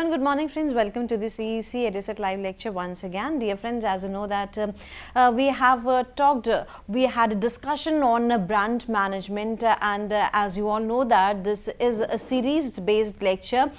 and good morning, friends. Welcome to the CEC EduSec live lecture once again. Dear friends, as you know that we have we had a discussion on brand management and as you all know that this is a series-based lecture.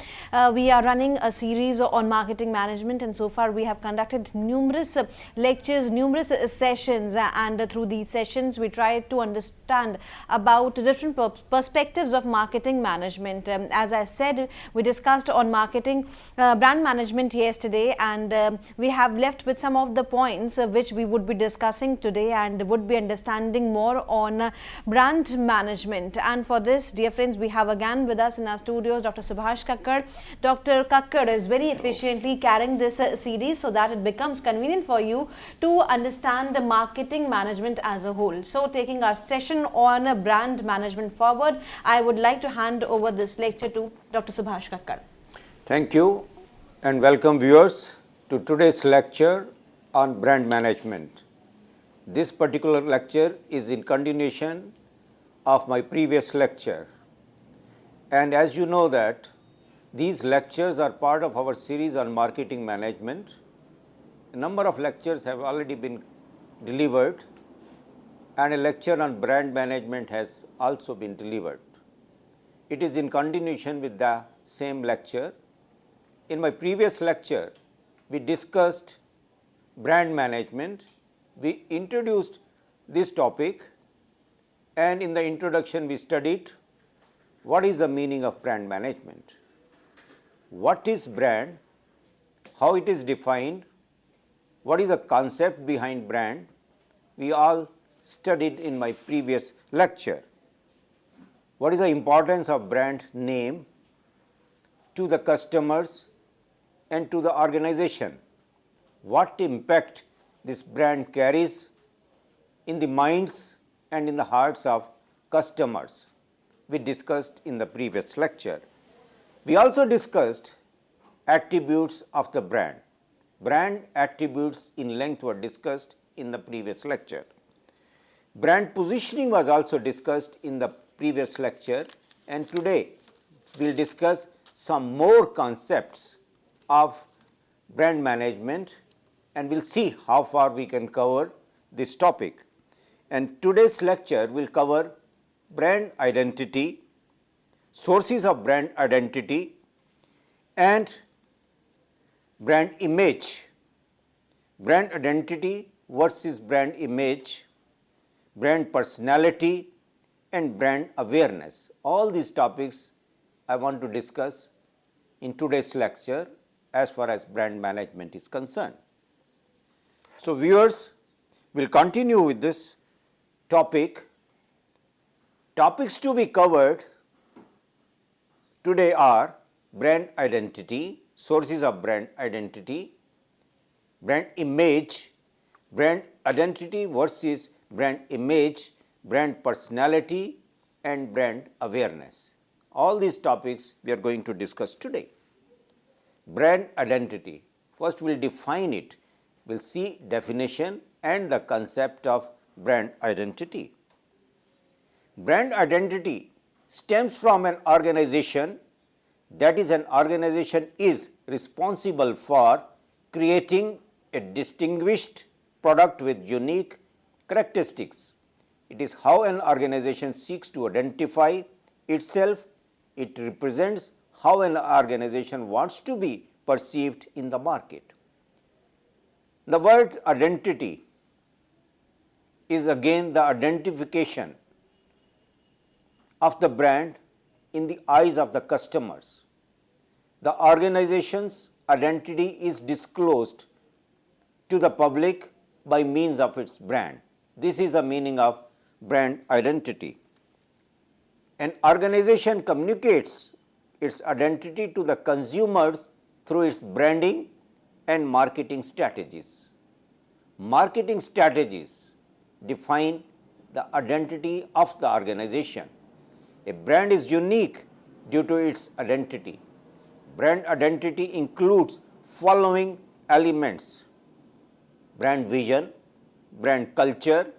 We are running a series on marketing management, and so far we have conducted numerous lectures, numerous sessions, and through these sessions we try to understand about different perspectives of marketing management. As I said, we discussed on marketing brand management yesterday, and we have left with some of the points which we would be discussing today and would be understanding more on brand management. And for this, dear friends, we have again with us in our studios Dr. Subhash Kakkar. Dr. Kakkar is very efficiently carrying this series so that it becomes convenient for you to understand the marketing management as a whole. So taking our session on brand management forward, I would like to hand over this lecture to Dr. Subhash Kakkar. Thank you and welcome viewers to today's lecture on brand management. This particular lecture is in continuation of my previous lecture, and as you know that these lectures are part of our series on marketing management. A number of lectures have already been delivered and a lecture on brand management has also been delivered. It is in continuation with the same lecture. In my previous lecture, we discussed brand management. We introduced this topic, and in the introduction we studied what is the meaning of brand management, what is brand, how it is defined, what is the concept behind brand. We all studied in my previous lecture. What is the importance of brand name to the customers and to the organization? What impact this brand carries in the minds and in the hearts of customers? We discussed in the previous lecture. We also discussed attributes of the brand. Brand attributes in length were discussed in the previous lecture. Brand positioning was also discussed in the previous lecture, and today we will discuss some more concepts of brand management, and we will see how far we can cover this topic. And today's lecture will cover brand identity, sources of brand identity, and brand image. Brand identity versus brand image, brand personality, and brand awareness. All these topics I want to discuss in today's lecture as far as brand management is concerned. So viewers, will continue with this topic. Topics to be covered today are brand identity, sources of brand identity, brand image, brand identity versus brand image, brand personality, and brand awareness. All these topics we are going to discuss today. Brand identity. First we will define it. We will see definition and the concept of brand identity. Brand identity stems from an organization, that is, an organization is responsible for creating a distinguished product with unique characteristics. It is how an organization seeks to identify itself. It represents how an organization wants to be perceived in the market. The word identity is again the identification of the brand in the eyes of the customers. The organization's identity is disclosed to the public by means of its brand. This is the meaning of brand identity. An organization communicates its identity to the consumers through its branding and marketing strategies. Marketing strategies define the identity of the organization. A brand is unique due to its identity. Brand identity includes following elements: brand vision, brand culture,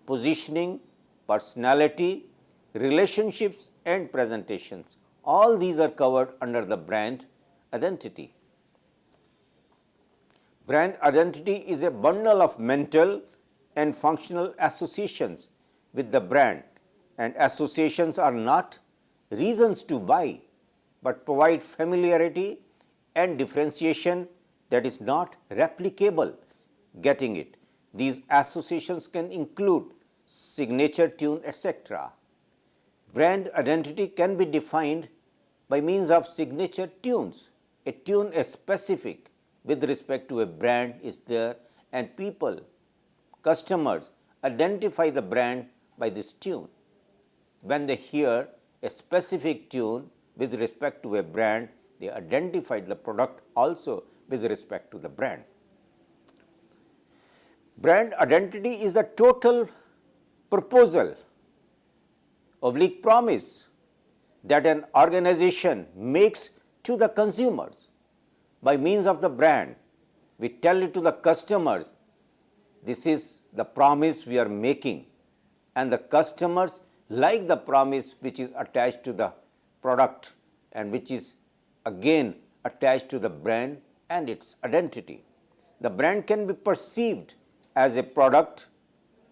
positioning, personality, relationships, and presentations. All these are covered under the brand identity. Brand identity is a bundle of mental and functional associations with the brand, and associations are not reasons to buy, but provide familiarity and differentiation that is not replicable. Getting it? These associations can include signature, tune, etc. Brand identity can be defined by means of signature tunes. A tune is specific with respect to a brand is there, and people, customers identify the brand by this tune. When they hear a specific tune with respect to a brand, they identify the product also with respect to the brand. Brand identity is the total proposal / promise that an organization makes to the consumers by means of the brand. We tell it to the customers, this is the promise we are making, and the customers like the promise which is attached to the product and which is again attached to the brand and its identity. The brand can be perceived as a product,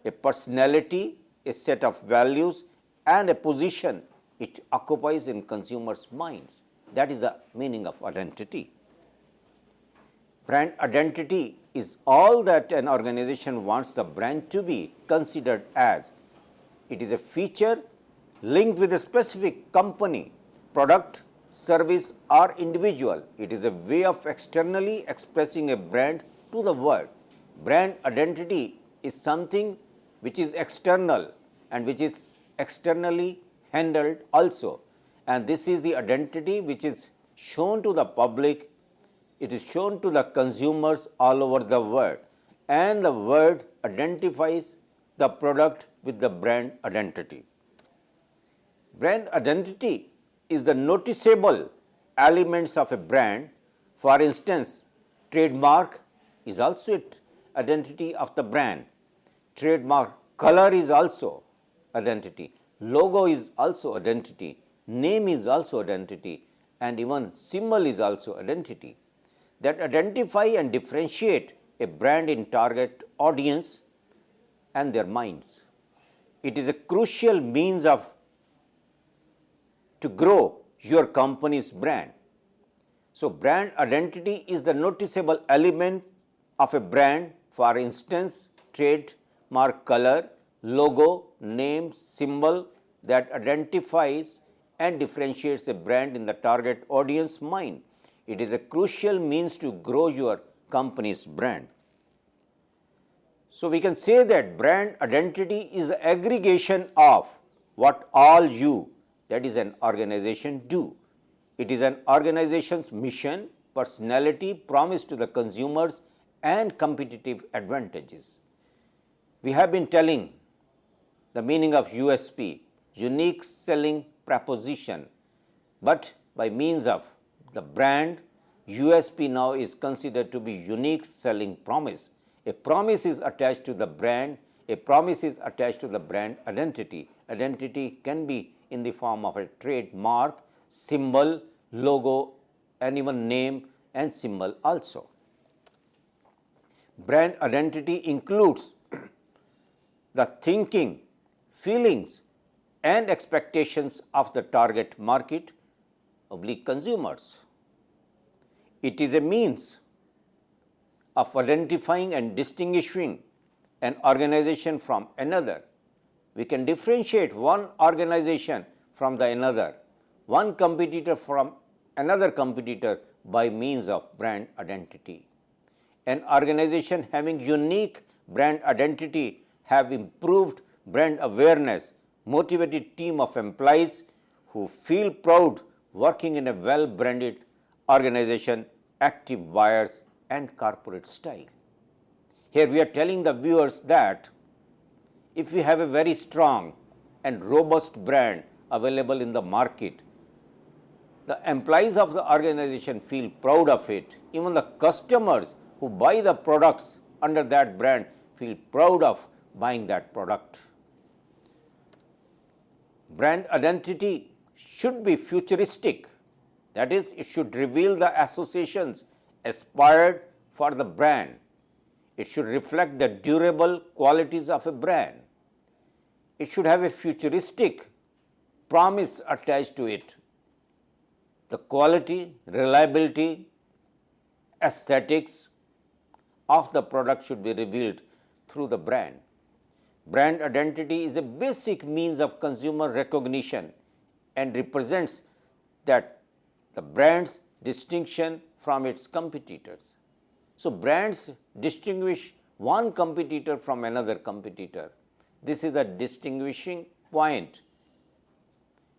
a personality, a set of values, and a position it occupies in consumers' minds. That is the meaning of identity. Brand identity is all that an organization wants the brand to be considered as. It is a feature linked with a specific company, product, service, or individual. It is a way of externally expressing a brand to the world. Brand identity is something which is external and which is externally handled also. And this is the identity which is shown to the public, it is shown to the consumers all over the world, and the world identifies the product with the brand identity. Brand identity is the noticeable elements of a brand. For instance, trademark is also an identity of the brand. Trademark color is also identity. Logo is also identity. Name is also identity. And even symbol is also identity. That identify and differentiate a brand in target audience and their minds. It is a crucial means of to grow your company's brand. So, brand identity is the noticeable element of a brand. For instance, trademark color, logo, name, symbol that identifies and differentiates a brand in the target audience mind. It is a crucial means to grow your company's brand. So, we can say that brand identity is the aggregation of what all you, that is an organization, do. It is an organization's mission, personality, promise to the consumers, and competitive advantages. We have been telling the meaning of USP, unique selling proposition, but by means of the brand, USP now is considered to be unique selling promise. A promise is attached to the brand, a promise is attached to the brand identity. Identity can be in the form of a trademark, symbol, logo, and even name and symbol also. Brand identity includes the thinking, feelings, and expectations of the target market / consumers. It is a means of identifying and distinguishing an organization from another. We can differentiate one organization from the another, one competitor from another competitor by means of brand identity. An organization having unique brand identity have improved brand awareness, motivated team of employees who feel proud working in a well-branded organization, active buyers, and corporate style. Here we are telling the viewers that if we have a very strong and robust brand available in the market, the employees of the organization feel proud of it. Even the customers who buy the products under that brand feel proud of buying that product. Brand identity should be futuristic. That is, it should reveal the associations aspired for the brand. It should reflect the durable qualities of a brand. It should have a futuristic promise attached to it. The quality, reliability, aesthetics of the product should be revealed through the brand. Brand identity is a basic means of consumer recognition and represents that the brand's distinction from its competitors. So, brands distinguish one competitor from another competitor. This is a distinguishing point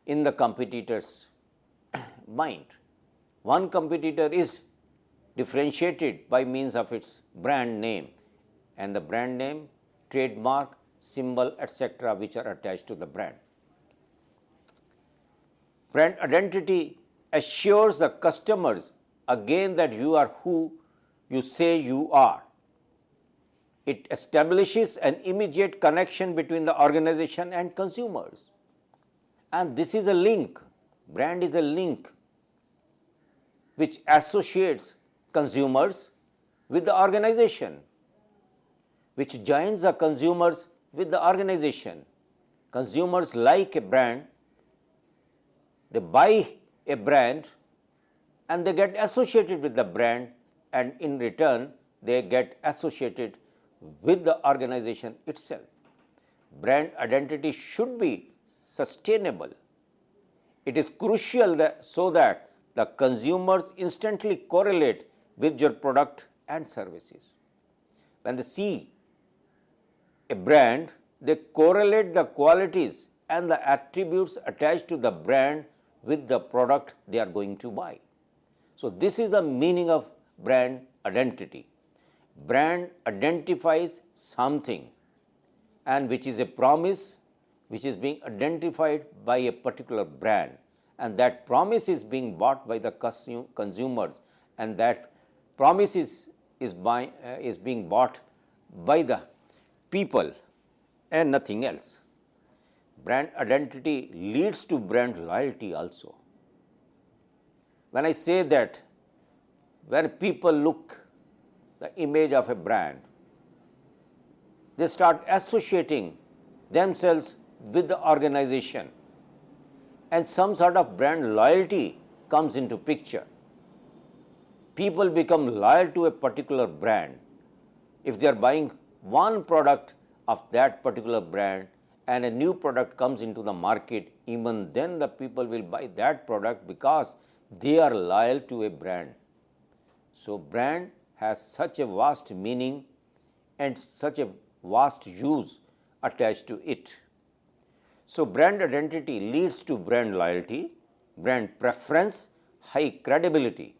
in the competitor's mind. One competitor is differentiated by means of its brand name, and the brand name, trademark, symbol, etc., which are attached to the brand. Brand identity assures the customers again that you are who you say you are. It establishes an immediate connection between the organization and consumers. And this is a link. Brand is a link which associates consumers with the organization, which joins the consumers with the organization. Consumers like a brand, they buy a brand and they get associated with the brand, and in return they get associated with the organization itself. Brand identity should be sustainable. It is crucial so that the consumers instantly correlate with your product and services. When they see a brand, they correlate the qualities and the attributes attached to the brand with the product they are going to buy. So, this is the meaning of brand identity. Brand identifies something, and which is a promise which is being identified by a particular brand, and that promise is being bought by the consumers, and that promise is being bought by the people and nothing else. Brand identity leads to brand loyalty also. When I say that, when people look the image of a brand, they start associating themselves with the organization, and some sort of brand loyalty comes into picture. People become loyal to a particular brand. If they are buying one product of that particular brand and a new product comes into the market, even then the people will buy that product because they are loyal to a brand. So, brand has such a vast meaning and such a vast use attached to it. So, brand identity leads to brand loyalty, brand preference, high credibility,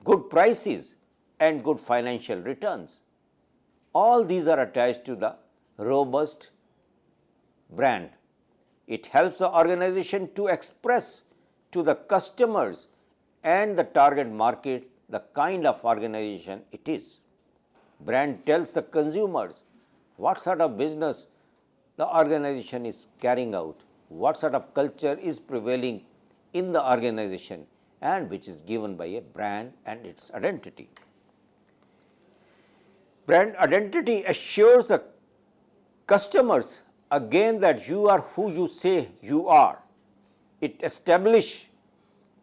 good prices and good financial returns. All these are attached to the robust brand. It helps the organization to express to the customers and the target market the kind of organization it is. Brand tells the consumers what sort of business the organization is carrying out, what sort of culture is prevailing in the organization, and which is given by a brand and its identity. Brand identity assures the customers again that you are who you say you are. It establishes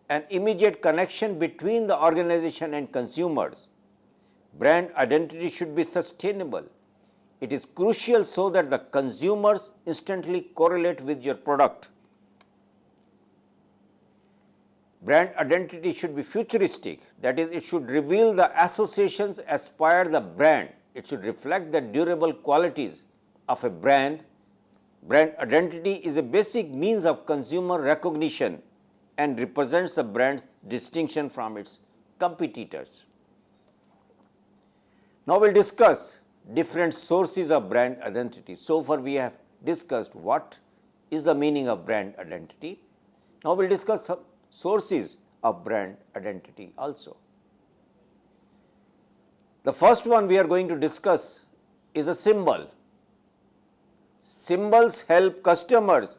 an immediate connection between the organization and consumers. Brand identity should be sustainable. It is crucial so that the consumers instantly correlate with your product. Brand identity should be futuristic, that is, it should reveal the associations aspire the brand. It should reflect the durable qualities of a brand. Brand identity is a basic means of consumer recognition and represents the brand's distinction from its competitors. Now, we will discuss different sources of brand identity. So far, we have discussed what is the meaning of brand identity. Now, we will discuss some sources of brand identity also. The first one we are going to discuss is a symbol. Symbols help customers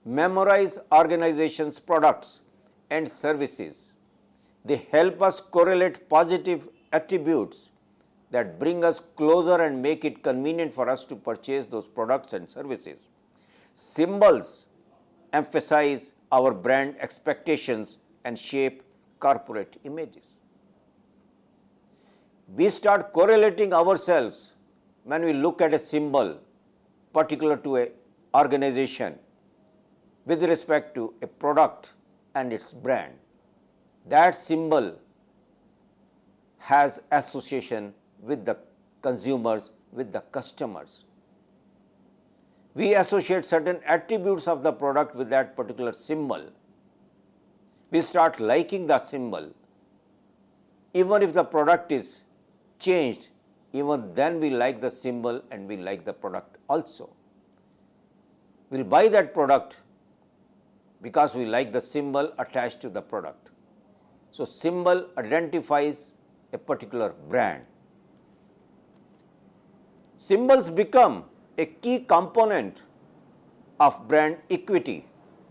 memorize organizations' products and services. They help us correlate positive attributes that bring us closer and make it convenient for us to purchase those products and services. Symbols emphasize our brand expectations and shape corporate images. We start correlating ourselves when we look at a symbol particular to an organization with respect to a product and its brand. That symbol has association with the consumers, with the customers. We associate certain attributes of the product with that particular symbol. We start liking the symbol. Even if the product is changed, even then we like the symbol and we like the product also. We'll buy that product because we like the symbol attached to the product. So, symbol identifies a particular brand. Symbols become a key component of brand equity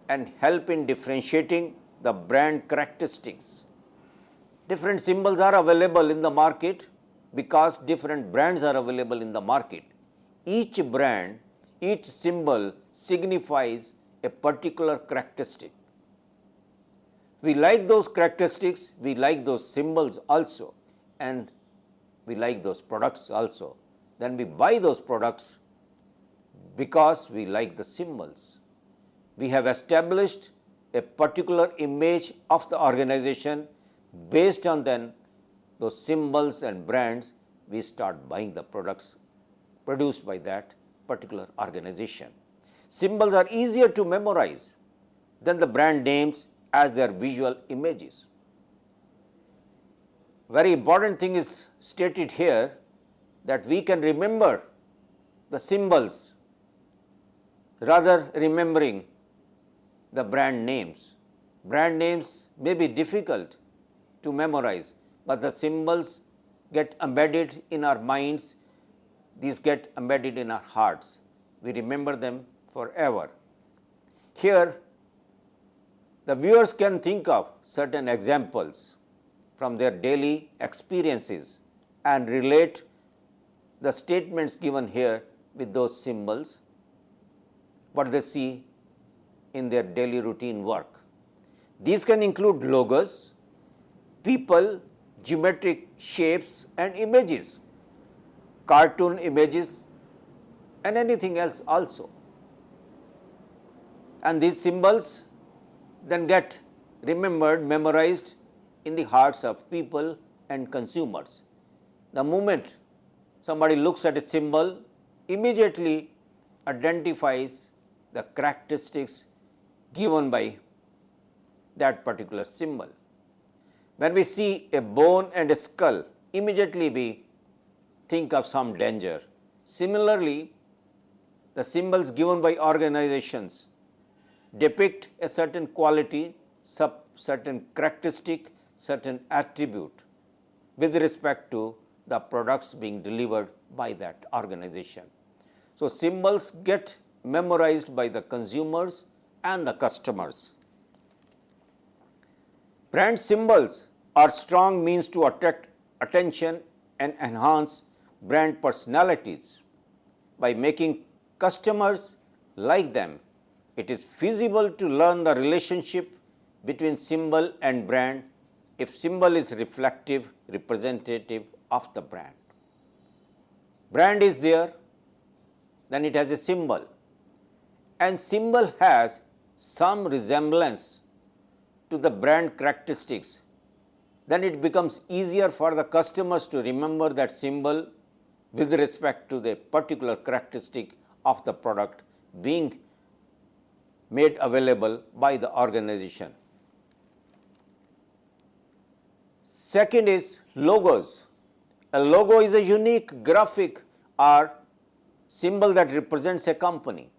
and help in differentiating the brand characteristics. Different symbols are available in the market because different brands are available in the market. Each brand, each symbol signifies a particular characteristic. We like those characteristics, we like those symbols also, and we like those products also. Then we buy those products because we like the symbols. We have established a particular image of the organization. Based on then those symbols and brands, we start buying the products produced by that particular organization. Symbols are easier to memorize than the brand names as their visual images. Very important thing is stated here that we can remember the symbols rather remembering the brand names. Brand names may be difficult to memorize, but the symbols get embedded in our minds, these get embedded in our hearts. We remember them forever. Here, the viewers can think of certain examples from their daily experiences and relate the statements given here with those symbols, what they see in their daily routine work. These can include logos, people, geometric shapes and images, cartoon images and anything else also. And these symbols then get remembered, memorized in the hearts of people and consumers. The moment somebody looks at a symbol, immediately identifies the characteristics given by that particular symbol. When we see a bone and a skull, immediately we think of some danger. Similarly, the symbols given by organizations depict a certain quality, certain characteristic, certain attribute with respect to the products being delivered by that organization. So, symbols get memorized by the consumers and the customers. Brand symbols are strong means to attract attention and enhance brand personalities by making customers like them. It is feasible to learn the relationship between symbol and brand if symbol is reflective, representative of the brand. Brand is there, then it has a symbol, and symbol has some resemblance to the brand characteristics. Then it becomes easier for the customers to remember that symbol with respect to the particular characteristic of the product being made available by the organization. Second is logos. A logo is a unique graphic or symbol that represents a company,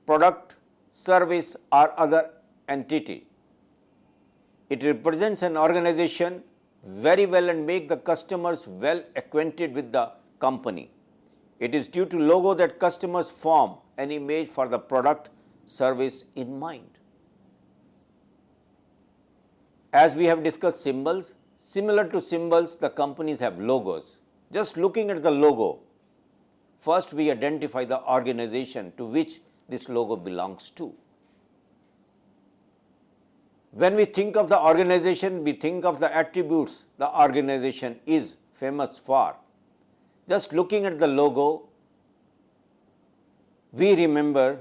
product, service or other entity. It represents an organization very well and make the customers well acquainted with the company. It is due to logo that customers form an image for the product, service in mind. As we have discussed symbols, Similar to symbols, the companies have logos. Just looking at the logo, first we identify the organization to which this logo belongs to. When we think of the organization, we think of the attributes the organization is famous for. Just looking at the logo, we remember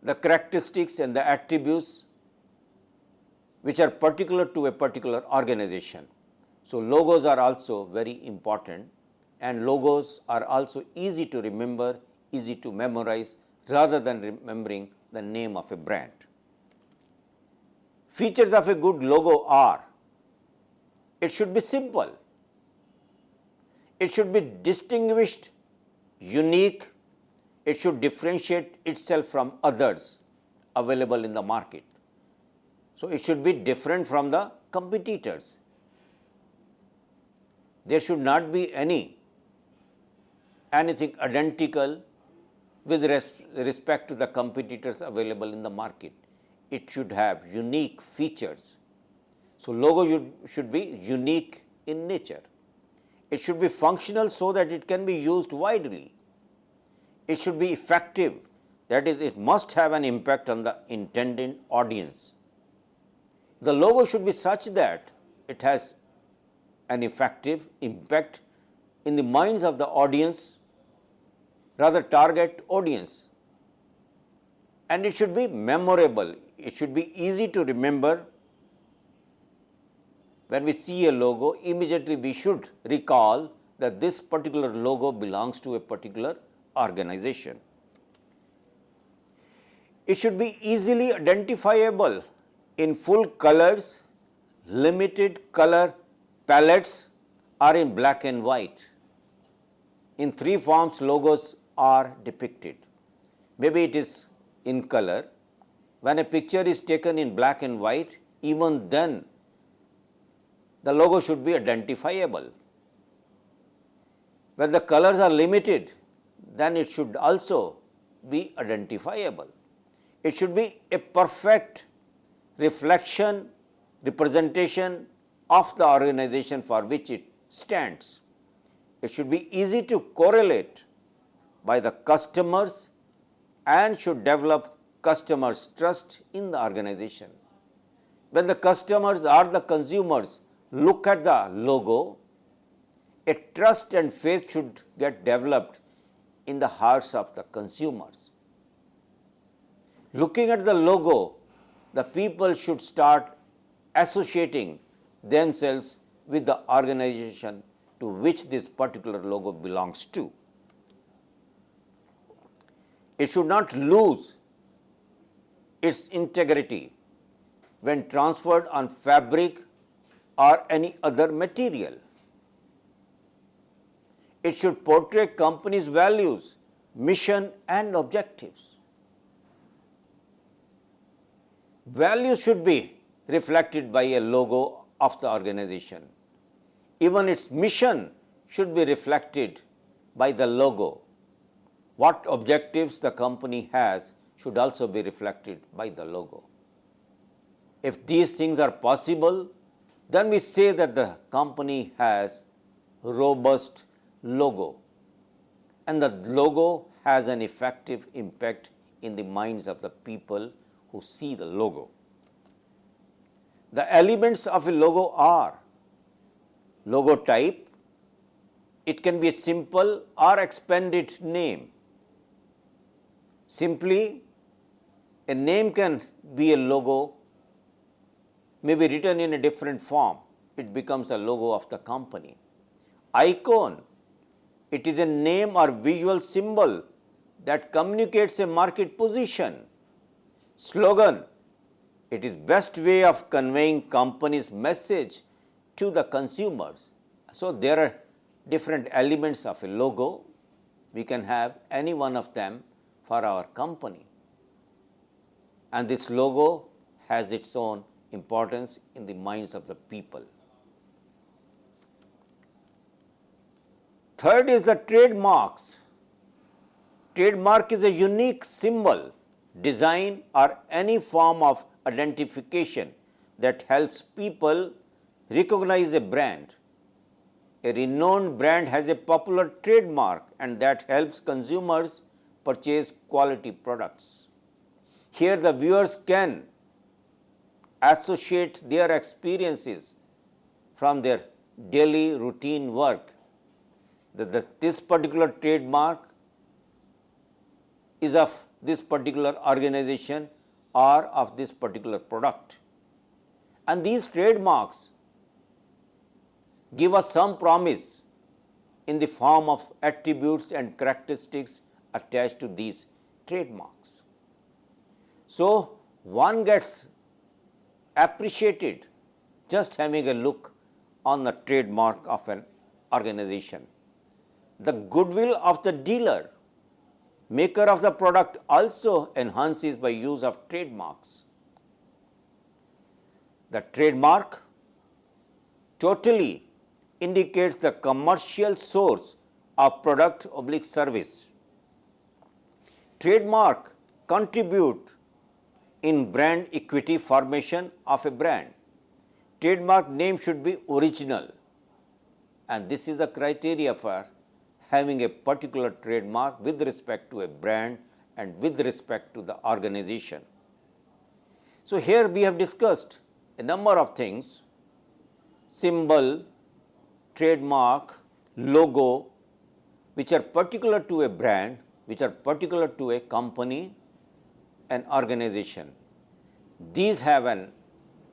the characteristics and the attributes which are particular to a particular organization. So, logos are also very important, and logos are also easy to remember, easy to memorize rather than remembering the name of a brand. Features of a good logo are: it should be simple, it should be distinguished, unique, it should differentiate itself from others available in the market. So, it should be different from the competitors. There should not be anything identical with respect to the competitors available in the market. It should have unique features. So, logo should be unique in nature. It should be functional so that it can be used widely. It should be effective, that is, it must have an impact on the intended audience. The logo should be such that it has an effective impact in the minds of the audience, rather target audience. And it should be memorable, it should be easy to remember. When we see a logo, immediately we should recall that this particular logo belongs to a particular organization. It should be easily identifiable in full colors, limited color palettes, or in black and white. In three forms, logos are depicted. Maybe it is in color. When a picture is taken in black and white, even then the logo should be identifiable. When the colors are limited, then it should also be identifiable. It should be a perfect representation of the organization for which it stands. It should be easy to correlate by the customers and should develop customers' trust in the organization. When the customers or the consumers look at the logo, a trust and faith should get developed in the hearts of the consumers. Looking at the logo, the people should start associating themselves with the organization to which this particular logo belongs to. It should not lose its integrity when transferred on fabric or any other material. It should portray company's values, mission and objectives. Values should be reflected by a logo of the organization. Even its mission should be reflected by the logo. What objectives the company has should also be reflected by the logo. If these things are possible, then we say that the company has robust logo, and the logo has an effective impact in the minds of the people who see the logo. The elements of a logo are logo type. It can be a simple or expanded name. Simply, a name can be a logo, may be written in a different form. It becomes a logo of the company. Icon, it is a name or visual symbol that communicates a market position. Slogan, it is best way of conveying company's message to the consumers. So, there are different elements of a logo. We can have any one of them for our company. And this logo has its own importance in the minds of the people. Third is the trademarks. Trademark is a unique symbol, design or any form of identification that helps people recognize a brand. A renowned brand has a popular trademark and that helps consumers purchase quality products. Here the viewers can associate their experiences from their daily routine work. This particular trademark is of this particular organization or of this particular product. And these trademarks give us some promise in the form of attributes and characteristics attached to these trademarks. So, one gets appreciated just having a look on the trademark of an organization. The goodwill of the dealer, maker of the product also enhances by use of trademarks. The trademark totally indicates the commercial source of product / service. Trademark contribute in brand equity formation of a brand. Trademark name should be original, and this is the criteria for having a particular trademark with respect to a brand and with respect to the organization. So here we have discussed a number of things: symbol, trademark, logo, which are particular to a brand, which are particular to a company, an organization. These have an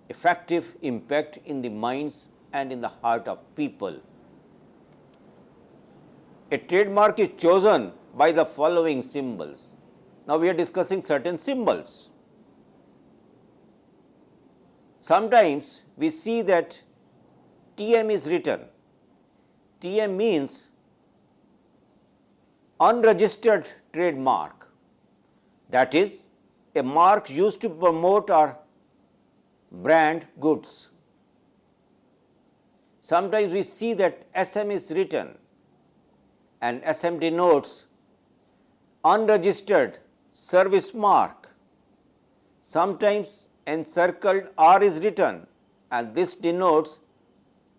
effective impact in the minds and in the heart of people. A trademark is chosen by the following symbols. Now we are discussing certain symbols. Sometimes we see that TM is written. TM means unregistered trademark. That is a mark used to promote or brand goods. Sometimes we see that SM is written, and SM denotes unregistered service mark. Sometimes encircled R is written, and this denotes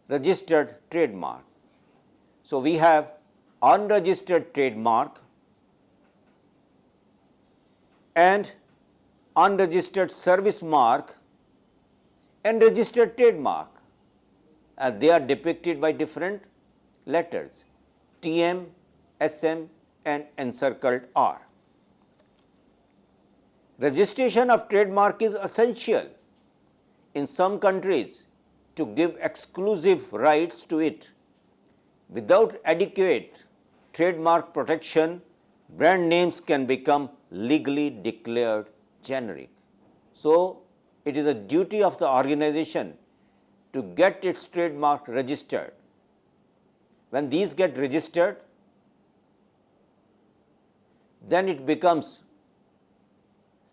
registered trademark. So we have unregistered trademark and unregistered service mark and registered trademark, and they are depicted by different letters: TM, SM and encircled R. Registration of trademark is essential in some countries to give exclusive rights to it. Without adequate trademark protection, brand names can become legally declared generic. So, it is a duty of the organization to get its trademark registered. When these get registered, then it becomes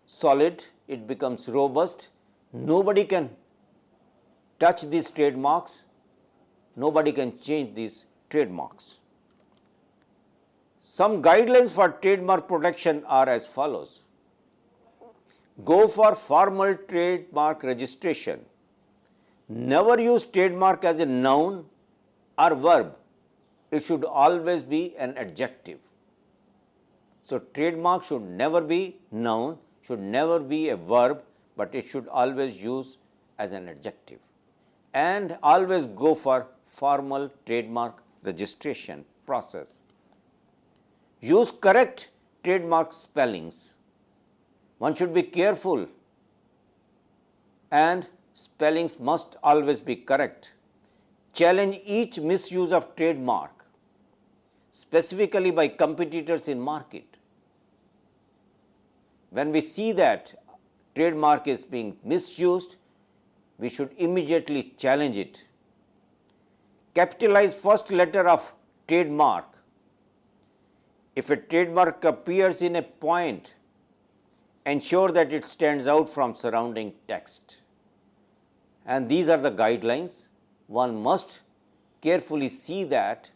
solid, it becomes robust. Nobody can touch these trademarks, nobody can change these trademarks. Some guidelines for trademark protection are as follows. Go for formal trademark registration. Never use trademark as a noun or verb. It should always be an adjective. So, trademark should never be noun, should never be a verb, but it should always use as an adjective. And always go for formal trademark registration process. Use correct trademark spellings. One should be careful, and spellings must always be correct. Challenge each misuse of trademark, specifically by competitors in market. When we see that trademark is being misused, we should immediately challenge it. Capitalize first letter of trademark. If a trademark appears in a point, ensure that it stands out from surrounding text. And these are the guidelines. One must carefully see that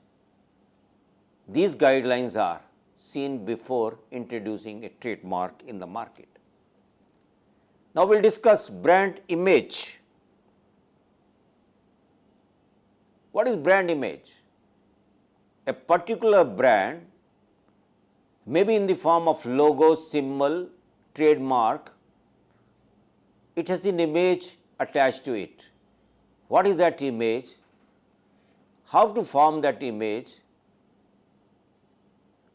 these guidelines are seen before introducing a trademark in the market. Now, we will discuss brand image. What is brand image? A particular brand may be in the form of logo, symbol, trademark. It has an image attached to it. What is that image? How to form that image?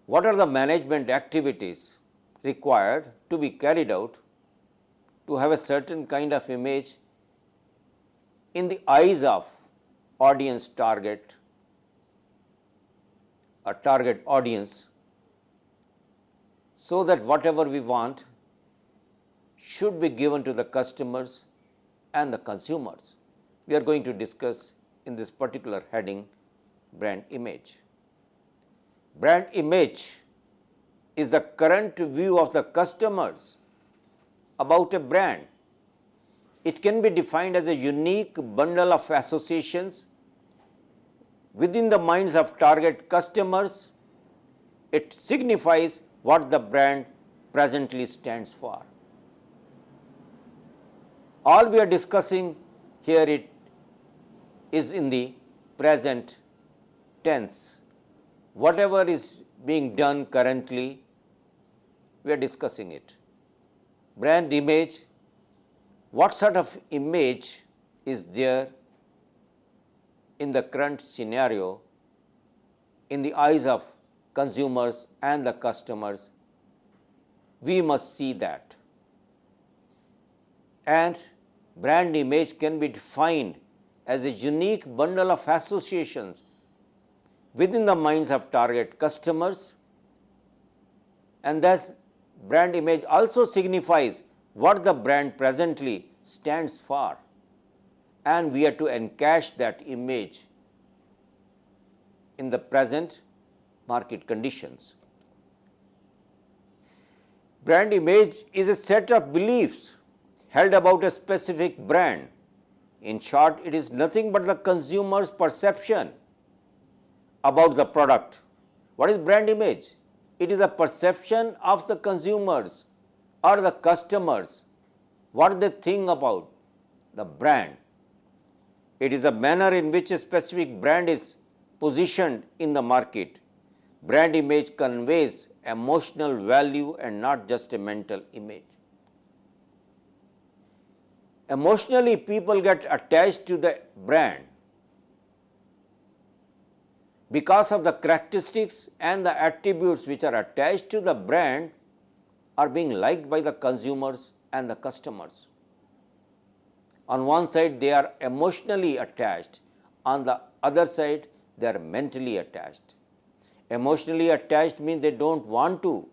What are the management activities required to be carried out to have a certain kind of image in the eyes of audience target, a target audience, so that whatever we want should be given to the customers and the consumers. We are going to discuss in this particular heading brand image. Brand image is the current view of the customers about a brand. It can be defined as a unique bundle of associations within the minds of target customers. It signifies what the brand presently stands for. All we are discussing here it is in the present tense. Whatever is being done currently, we are discussing it. Brand image, what sort of image is there in the current scenario in the eyes of consumers and the customers? We must see that. And brand image can be defined as a unique bundle of associations within the minds of target customers, and thus brand image also signifies what the brand presently stands for, and we are to encash that image in the present market conditions. Brand image is a set of beliefs held about a specific brand. In short, it is nothing but the consumer's perception about the product. What is brand image? It is a perception of the consumers or the customers, what they think about the brand. It is the manner in which a specific brand is positioned in the market. Brand image conveys emotional value and not just a mental image. Emotionally, people get attached to the brand because of the characteristics and the attributes which are attached to the brand are being liked by the consumers and the customers. On one side, they are emotionally attached. On the other side, they are mentally attached. Emotionally attached means they don't want to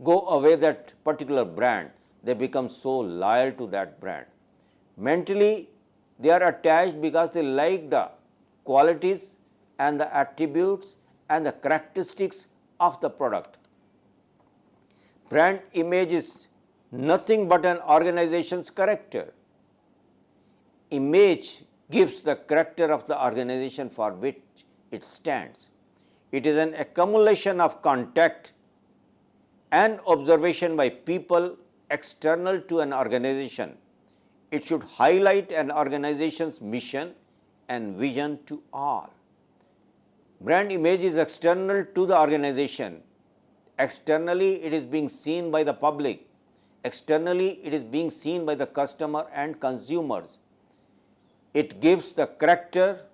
go away that particular brand. They become so loyal to that brand. Mentally, they are attached because they like the qualities and the attributes and the characteristics of the product. Brand image is nothing but an organization's character. Image gives the character of the organization for which it stands. It is an accumulation of contact and observation by people external to an organization. It should highlight an organization's mission and vision to all. Brand image is external to the organization. Externally, it is being seen by the public. Externally, it is being seen by the customer and consumers. It gives the character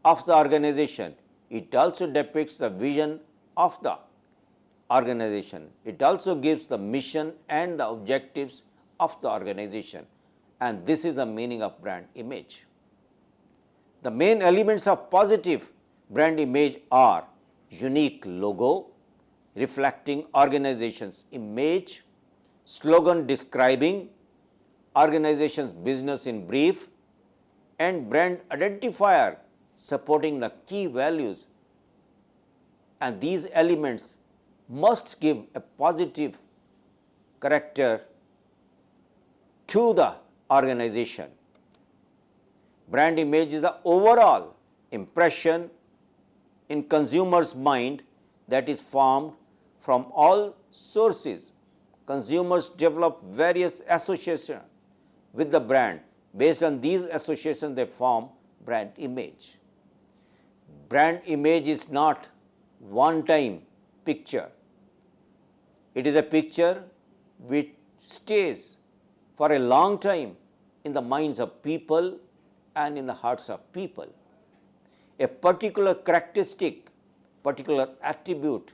of the organization. It also depicts the vision of the organization. It also gives the mission and the objectives of the organization. And this is the meaning of brand image. The main elements of positive brand image are unique logo, reflecting organization's image, slogan describing organization's business in brief, and brand identifier supporting the key values. And these elements must give a positive character to the organization. Brand image is the overall impression in consumer's mind that is formed from all sources. Consumers develop various associations with the brand. Based on these associations, they form brand image. Brand image is not one-time picture. It is a picture which stays for a long time in the minds of people and in the hearts of people. A particular characteristic, particular attribute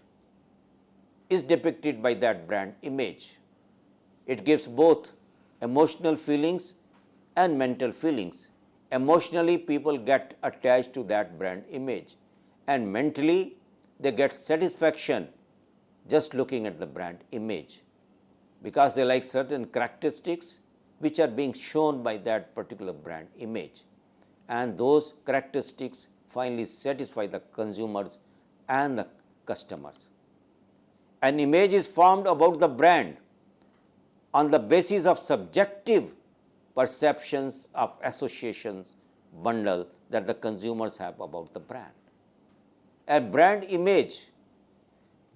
is depicted by that brand image. It gives both emotional feelings and mental feelings. Emotionally, people get attached to that brand image, and mentally, they get satisfaction just looking at the brand image because they like certain characteristics which are being shown by that particular brand image, and those characteristics finally satisfy the consumers and the customers. An image is formed about the brand on the basis of subjective perceptions of associations bundle that the consumers have about the brand. A brand image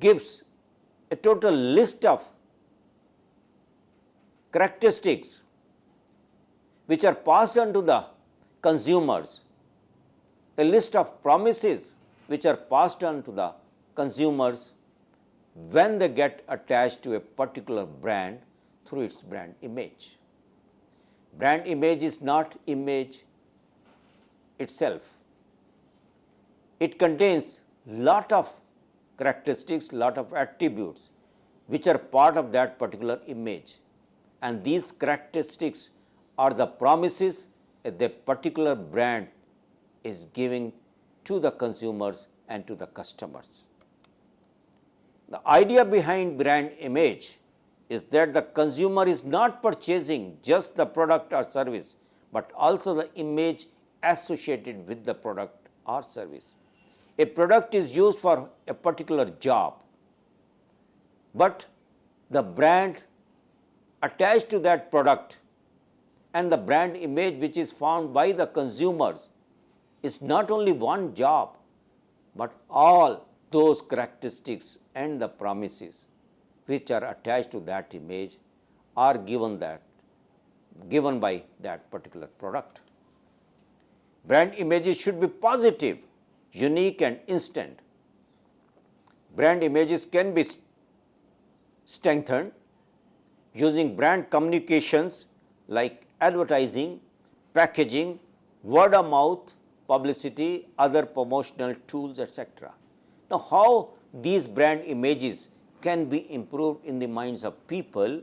gives a total list of characteristics which are passed on to the consumers, a list of promises which are passed on to the consumers when they get attached to a particular brand through its brand image. Brand image is not image itself. It contains lot of characteristics, lot of attributes which are part of that particular image, and these characteristics are the promises that the particular brand is giving to the consumers and to the customers. The idea behind brand image is that the consumer is not purchasing just the product or service, but also the image associated with the product or service. A product is used for a particular job, but the brand attached to that product and the brand image which is found by the consumers is not only one job, but all those characteristics and the promises which are attached to that image are given by that particular product. Brand images should be positive, unique and instant. Brand images can be strengthened using brand communications like advertising, packaging, word of mouth, publicity, other promotional tools, etc. Now, how these brand images can be improved in the minds of people?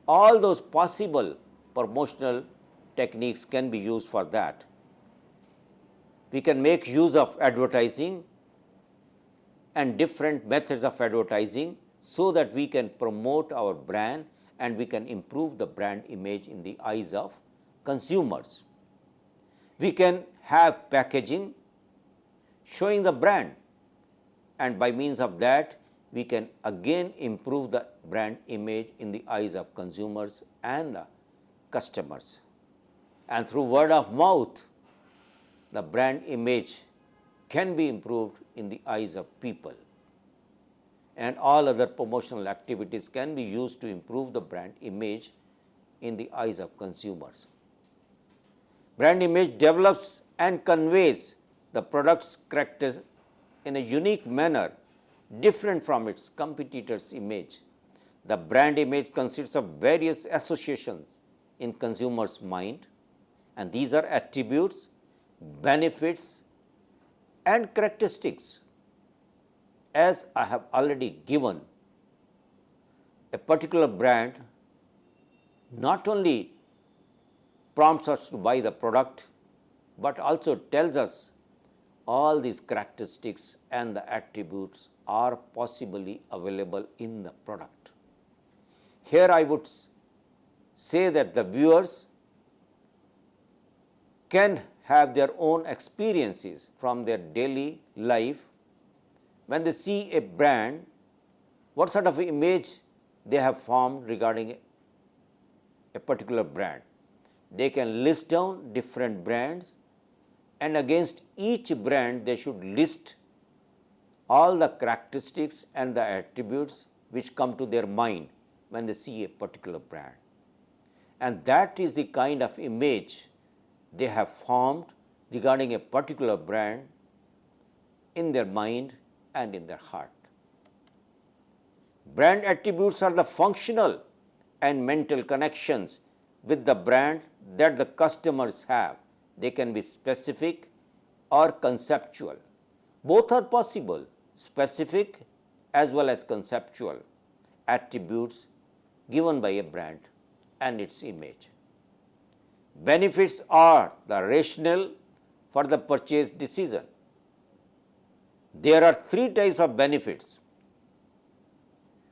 All those possible promotional techniques can be used for that. We can make use of advertising and different methods of advertising so that we can promote our brand and we can improve the brand image in the eyes of consumers. We can have packaging showing the brand, and by means of that we can again improve the brand image in the eyes of consumers and the customers. And through word of mouth, the brand image can be improved in the eyes of people, and all other promotional activities can be used to improve the brand image in the eyes of consumers. Brand image develops and conveys the product's character in a unique manner different from its competitor's image. The brand image consists of various associations in consumer's mind, and these are attributes, benefits and characteristics. As I have already given, a particular brand not only prompts us to buy the product, but also tells us all these characteristics and the attributes are possibly available in the product. Here I would say that the viewers can have their own experiences from their daily life. When they see a brand, what sort of image they have formed regarding a particular brand. They can list down different brands, and against each brand they should list all the characteristics and the attributes which come to their mind when they see a particular brand. And that is the kind of image they have formed regarding a particular brand in their mind and in their heart. Brand attributes are the functional and mental connections with the brand that the customers have. They can be specific or conceptual. Both are possible, specific as well as conceptual attributes given by a brand and its image. Benefits are the rationale for the purchase decision. There are three types of benefits.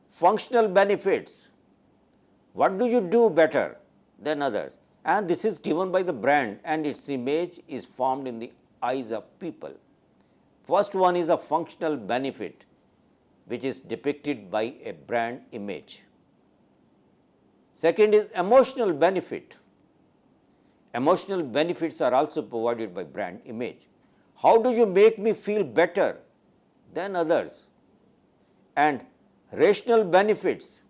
Functional benefits. What do you do better than others? And this is given by the brand and its image is formed in the eyes of people. First one is a functional benefit, which is depicted by a brand image. Second is emotional benefit. Emotional benefits are also provided by brand image. How do you make me feel better than others? And rational benefits,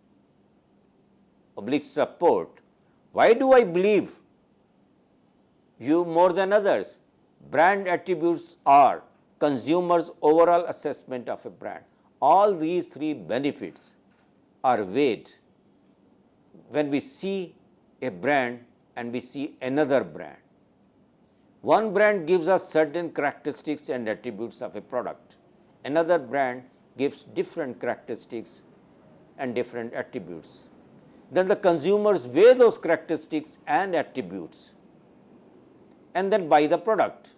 oblique support. Why do I believe you more than others? Brand attributes are consumers' overall assessment of a brand. All these three benefits are weighed when we see a brand and we see another brand. One brand gives us certain characteristics and attributes of a product. Another brand gives different characteristics and different attributes. Then the consumers weigh those characteristics and attributes and then buy the product.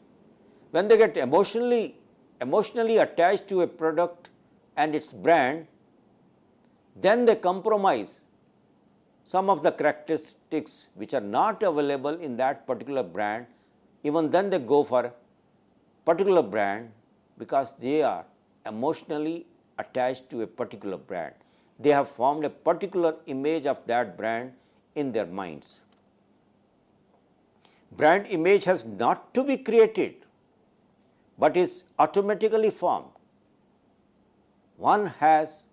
When they get emotionally attached to a product and its brand, then they compromise some of the characteristics which are not available in that particular brand. Even then they go for a particular brand because they are emotionally attached to a particular brand. They have formed a particular image of that brand in their minds. Brand image has not to be created, but is automatically formed. One has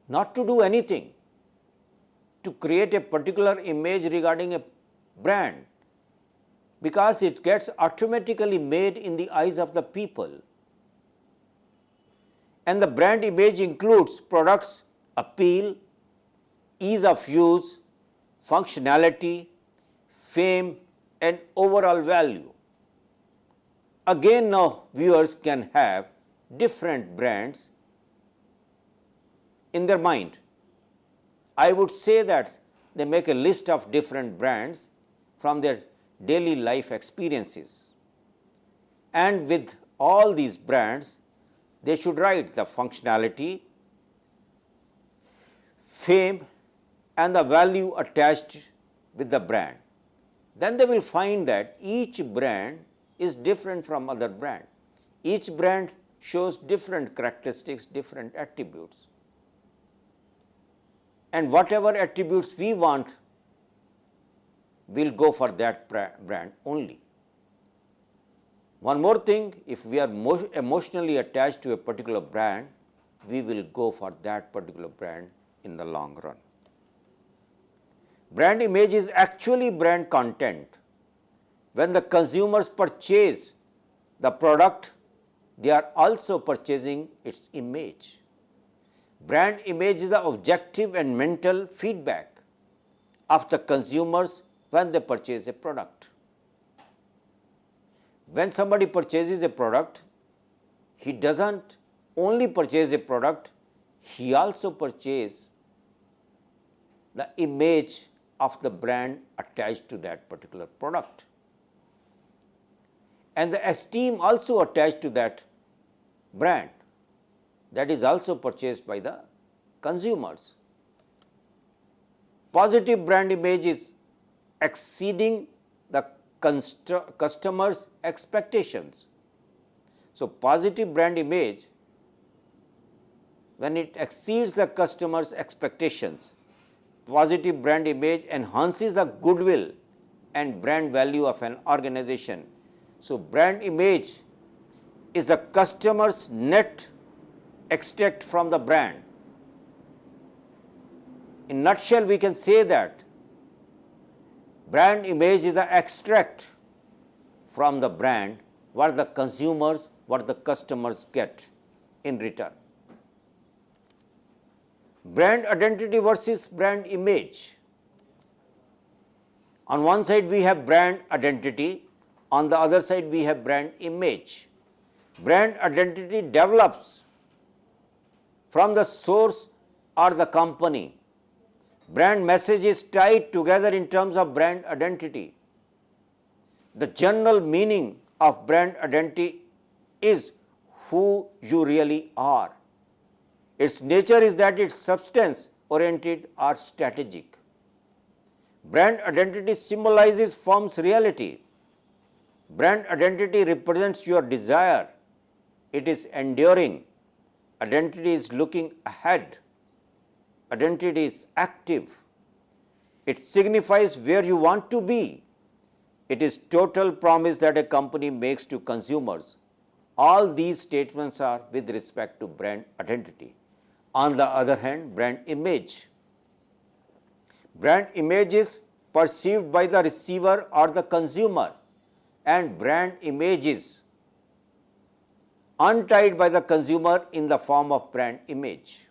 not to do anything to create a particular image regarding a brand because it gets automatically made in the eyes of the people. And the brand image includes products, appeal, ease of use, functionality, fame, and overall value. Again, now viewers can have different brands in their mind. I would say that they make a list of different brands from their daily life experiences. And with all these brands, they should write the functionality, fame, and the value attached with the brand. Then they will find that each brand is different from other brand. Each brand shows different characteristics, different attributes. And whatever attributes we want, we'll go for that brand only. One more thing, if we are emotionally attached to a particular brand, we will go for that particular brand in the long run. Brand image is actually brand content. When the consumers purchase the product, they are also purchasing its image. Brand image is the objective and mental feedback of the consumers when they purchase a product. When somebody purchases a product, he doesn't only purchase a product, he also purchases the image of the brand attached to that particular product. And the esteem also attached to that brand, that is also purchased by the consumers. Positive brand image is exceeding the customer's expectations. So, positive brand image, when it exceeds the customer's expectations, positive brand image enhances the goodwill and brand value of an organization. So, brand image is the customer's net extract from the brand. In nutshell, we can say that brand image is the extract from the brand what the consumers, what the customers get in return. Brand identity versus brand image. On one side we have brand identity, on the other side we have brand image. Brand identity develops from the source or the company. Brand message is tied together in terms of brand identity. The general meaning of brand identity is who you really are. Its nature is that it's substance oriented or strategic. Brand identity symbolizes firm's reality. Brand identity represents your desire. It is enduring. Identity is looking ahead. Identity is active. It signifies where you want to be. It is total promise that a company makes to consumers. All these statements are with respect to brand identity. On the other hand, brand image. Brand image is perceived by the receiver or the consumer, and brand image is untied by the consumer in the form of brand image.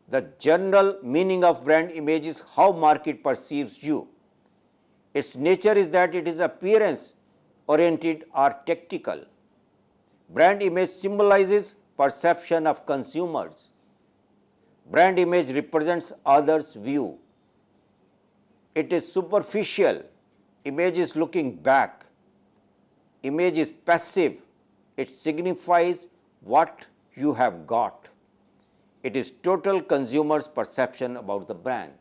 The general meaning of brand image is how market perceives you. Its nature is that it is appearance oriented or tactical. Brand image symbolizes perception of consumers. Brand image represents others' view. It is superficial. Image is looking back. Image is passive. It signifies what you have got. It is total consumer's perception about the brand.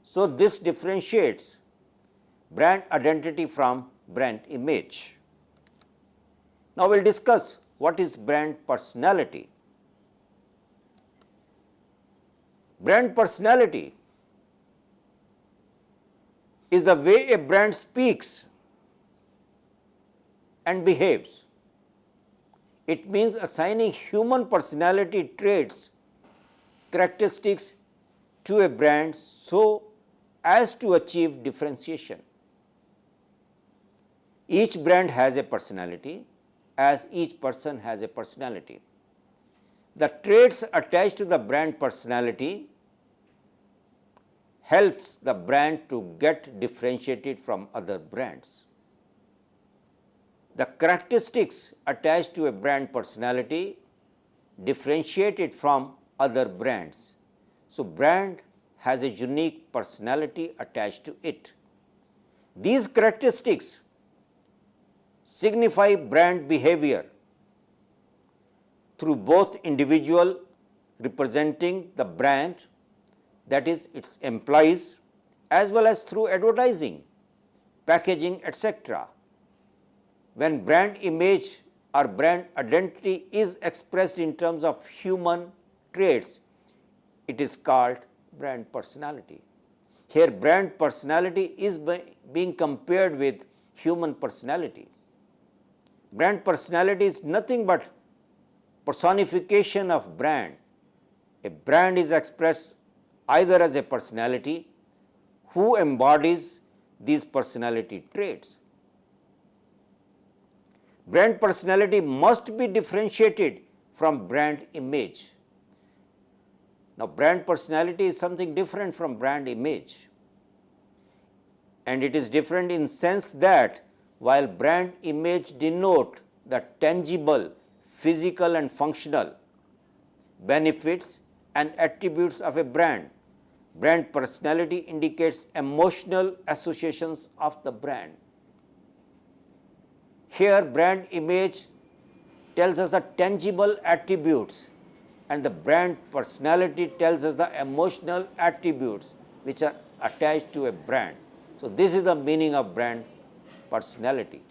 So this differentiates brand identity from brand image. Now we'll discuss what is brand personality. Brand personality is the way a brand speaks and behaves. It means assigning human personality traits, characteristics to a brand so as to achieve differentiation. Each brand has a personality, as each person has a personality. The traits attached to the brand personality helps the brand to get differentiated from other brands. The characteristics attached to a brand personality differentiate it from other brands. So brand has a unique personality attached to it. These characteristics signify brand behavior through both individual representing the brand, that is its employees, as well as through advertising, packaging, etc. When brand image or brand identity is expressed in terms of human traits, it is called brand personality. Here brand personality is being compared with human personality. Brand personality is nothing but personification of brand. A brand is expressed either as a personality who embodies these personality traits. Brand personality must be differentiated from brand image. Now, brand personality is something different from brand image, and it is different in sense that while brand image denote the tangible, physical and functional benefits and attributes of a brand, brand personality indicates emotional associations of the brand. Here brand image tells us the tangible attributes and the brand personality tells us the emotional attributes which are attached to a brand. So this is the meaning of brand personality.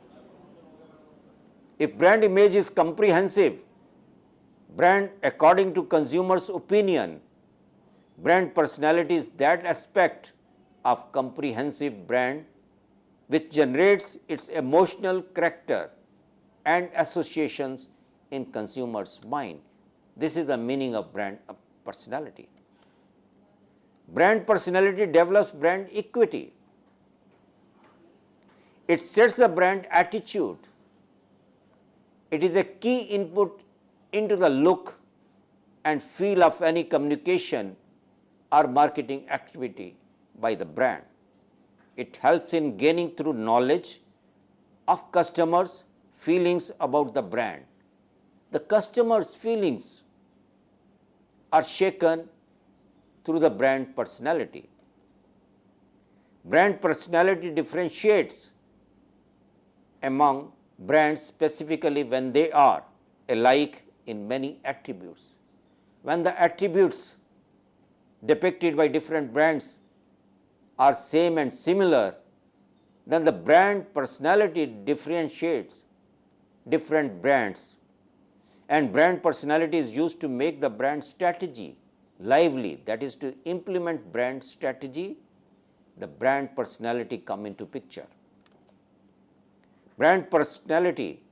If brand image is comprehensive, brand according to consumers' opinion, brand personality is that aspect of comprehensive brand which generates its emotional character and associations in consumers' mind. This is the meaning of brand personality. Brand personality develops brand equity. It sets the brand attitude. It is a key input into the look and feel of any communication or marketing activity by the brand. It helps in gaining through knowledge of customers' feelings about the brand. The customer's feelings are shaken through the brand personality. Brand personality differentiates among brands specifically when they are alike in many attributes. When the attributes depicted by different brands are same and similar, then the brand personality differentiates different brands. And brand personality is used to make the brand strategy lively, that is to implement brand strategy, the brand personality come into picture. Brand personality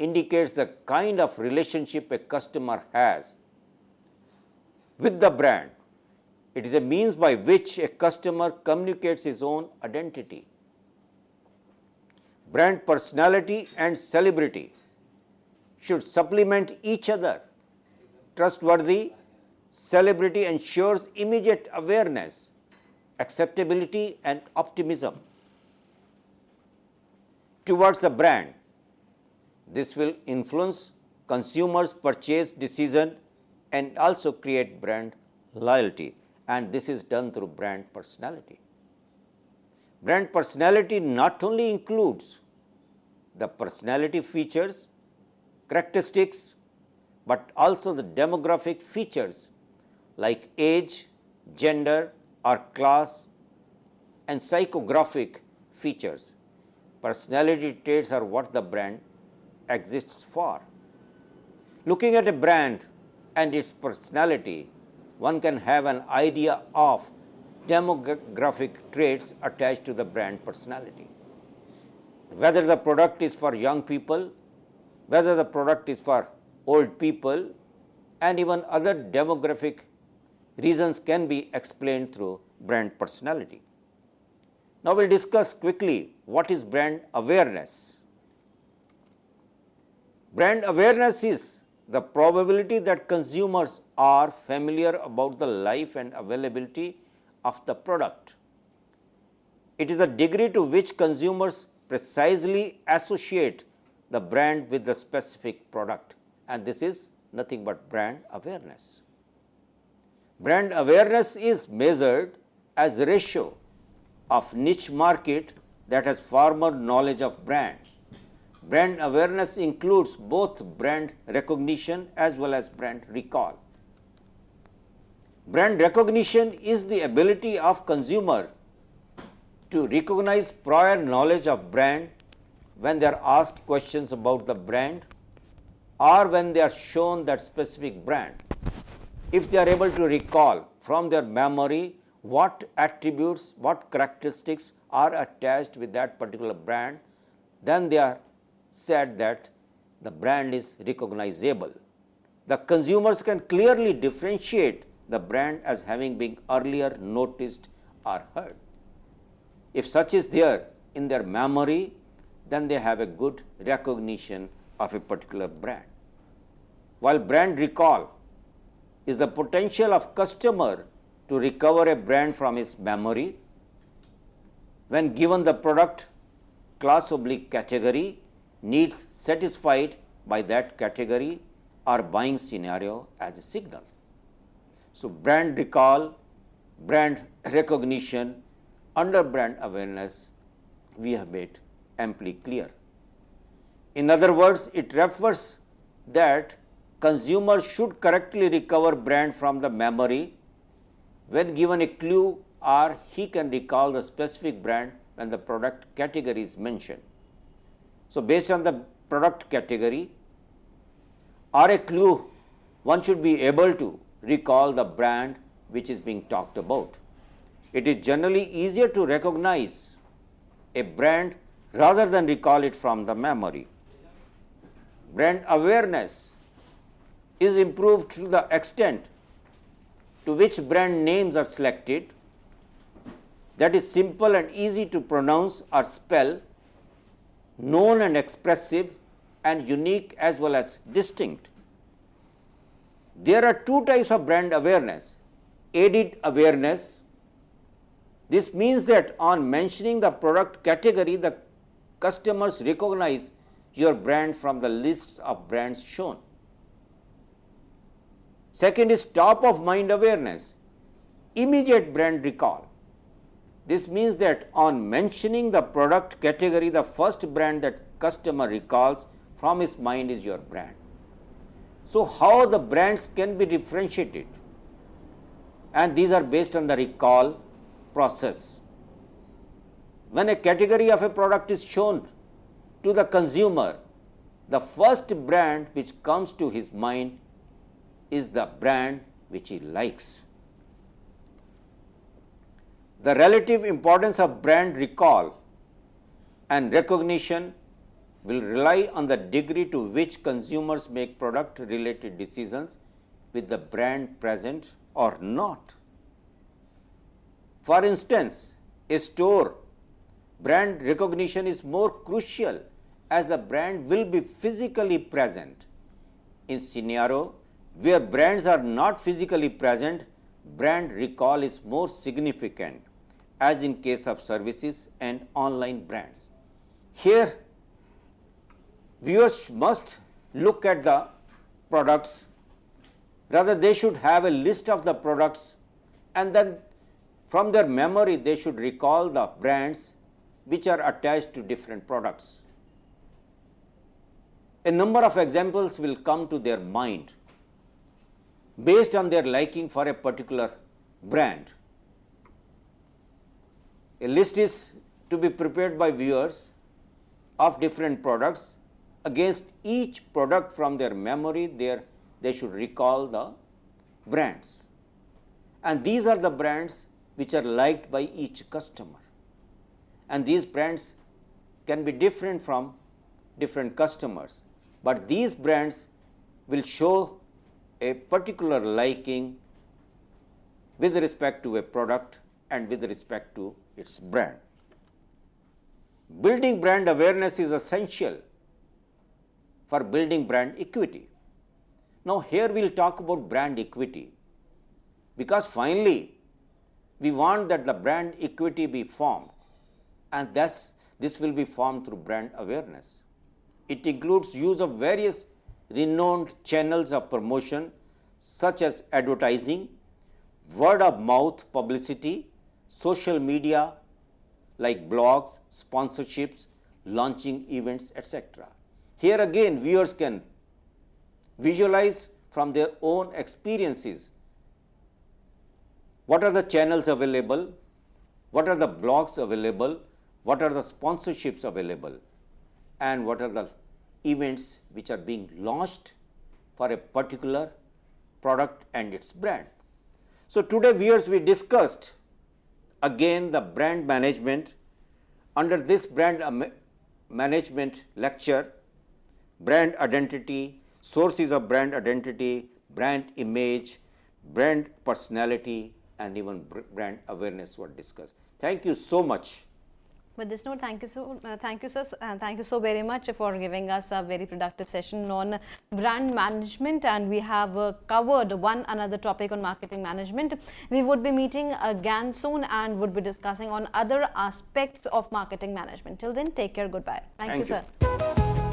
indicates the kind of relationship a customer has with the brand. It is a means by which a customer communicates his own identity. Brand personality and celebrity should supplement each other. Trustworthy celebrity ensures immediate awareness, acceptability, and optimism towards the brand. This will influence consumers' purchase decision and also create brand loyalty, and this is done through brand personality. Brand personality not only includes the personality features, characteristics, but also the demographic features like age, gender, or class, and psychographic features. Personality traits are what the brand exists for. Looking at a brand and its personality, one can have an idea of demographic traits attached to the brand personality. Whether the product is for young people, whether the product is for old people, and even other demographic reasons can be explained through brand personality. Now we'll discuss quickly what is brand awareness. Brand awareness is the probability that consumers are familiar about the life and availability of the product. It is the degree to which consumers precisely associate the brand with the specific product, and this is nothing but brand awareness. Brand awareness is measured as a ratio of niche market that has former knowledge of brand. Brand awareness includes both brand recognition as well as brand recall. Brand recognition is the ability of consumer to recognize prior knowledge of brand when they are asked questions about the brand or when they are shown that specific brand. If they are able to recall from their memory what attributes, what characteristics are attached with that particular brand, then they are said that the brand is recognizable. The consumers can clearly differentiate the brand as having been earlier noticed or heard. If such is there in their memory, then they have a good recognition of a particular brand. While brand recall is the potential of customer to recover a brand from his memory when given the product class/category needs satisfied by that category or buying scenario as a signal. So brand recall, brand recognition under brand awareness we have made amply clear. In other words, it refers that consumers should correctly recover brand from the memory when given a clue, or he can recall the specific brand when the product category is mentioned. So based on the product category or a clue, one should be able to recall the brand which is being talked about. It is generally easier to recognize a brand rather than recall it from the memory. Brand awareness is improved to the extent to which brand names are selected that is simple and easy to pronounce or spell known and expressive, and unique as well as distinct. There are two types of brand awareness. Aided awareness. This means that on mentioning the product category, the customers recognize your brand from the lists of brands shown. Second is top of mind awareness, immediate brand recall. This means that on mentioning the product category, the first brand that customer recalls from his mind is your brand. So, how the brands can be differentiated? And these are based on the recall process. When a category of a product is shown to the consumer, the first brand which comes to his mind is the brand which he likes. The relative importance of brand recall and recognition will rely on the degree to which consumers make product related decisions with the brand present or not. For instance, a store brand recognition is more crucial as the brand will be physically present. In scenario where brands are not physically present, brand recall is more significant, as in case of services and online brands. Here, viewers must look at the products, rather they should have a list of the products, and then from their memory they should recall the brands which are attached to different products. A number of examples will come to their mind based on their liking for a particular brand. A list is to be prepared by viewers of different products. Against each product from their memory, they should recall the brands. And these are the brands which are liked by each customer. And these brands can be different from different customers. But these brands will show a particular liking with respect to a product and with respect to its brand. Building brand awareness is essential for building brand equity. Now, here we will talk about brand equity, because finally we want that the brand equity be formed, and thus this will be formed through brand awareness. It includes use of various renowned channels of promotion such as advertising, word of mouth publicity, social media like blogs, sponsorships, launching events, etc. Here again, viewers can visualize from their own experiences what are the channels available, what are the blogs available, what are the sponsorships available, and what are the events which are being launched for a particular product and its brand. So, today viewers, we discussed again the brand management. Under this brand management lecture, brand identity, sources of brand identity, brand image, brand personality, and even brand awareness were discussed. Thank you so much. With this note, thank you sir, and thank you so very much for giving us a very productive session on brand management, and we have covered one another topic on marketing management. We would be meeting again soon and would be discussing on other aspects of marketing management. Till then, take care, goodbye. Thank you, sir.